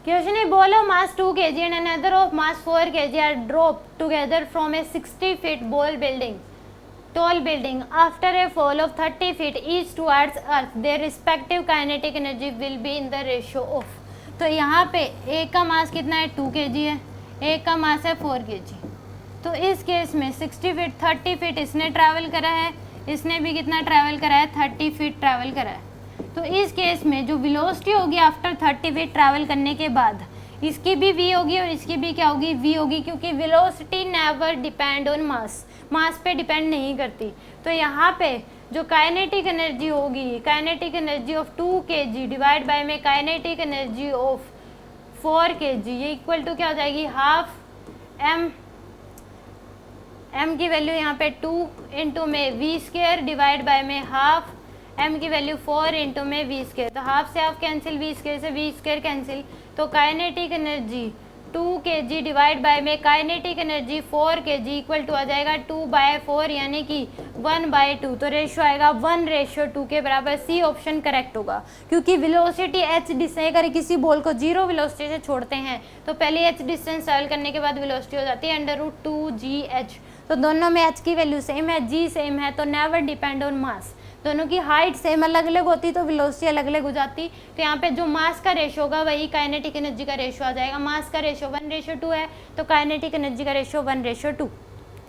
Question is ball of mass 2 kg and another of mass 4 kg are dropped together from a 60 feet tall building after a fall of 30 feet each towards earth. Their respective kinetic energy will be in the ratio of. तो यहाँ पे एक का मास कितना है 2 kg है, एक का मास है 4 kg। तो इस केस में 60 फीट 30 फीट इसने ट्रैवल करा है, इसने भी कितना ट्रैवल करा है 30 फीट ट्रैवल करा है। तो इस केस में जो वेलोसिटी होगी आफ्टर 30 फीट ट्रैवल करने के बाद, इसकी भी v होगी और इसकी भी क्या होगी v होगी, क्योंकि वेलोसिटी नेवर डिपेंड ऑन मास पे डिपेंड नहीं करती। तो यहाँ पे जो काइनेटिक एनर्जी होगी, kinetic energy of 2 kg divide by m kinetic energy of 4 kg, ये इक्वल टू क्या हो जाएगी हाफ m की वैल्यू यहाँ पे 2 into m v square divide by m half m की वैल्यू 4 इंटू में v स्केयर। तो हाफ से हाफ कैंसिल, v स्केयर से v स्केयर कैंसिल। तो kinetic energy 2 kg divide by m kinetic energy 4 kg equal to आ जाएगा 2/4 यानी कि 1/2। तो रेशियो आएगा 1:2 के बराबर। सी ऑप्शन करेक्ट होगा, क्योंकि वेलोसिटी h डिस्टेंस अगर किसी बॉल को 0 वेलोसिटी से छोड़ते हैं तो पहले h डिस्टेंस ट्रैवल करने के बाद वेलोसिटी हो जाती है √2gh। तो दोनों में h की वैल्यू सेम है, g सेम है, तो नेवर डिपेंड ऑन मास। दोनों की हाइट सेम अलग अलग होती तो वेलोसिटी अलग अलग हो जाती। तो यहाँ पे जो मास का रेशियो होगा वही काइनेटिक एनर्जी का रेशियो आ जाएगा। मास का रेशियो 1:2 है तो काइनेटिक एनर्जी का रेशियो 1:2।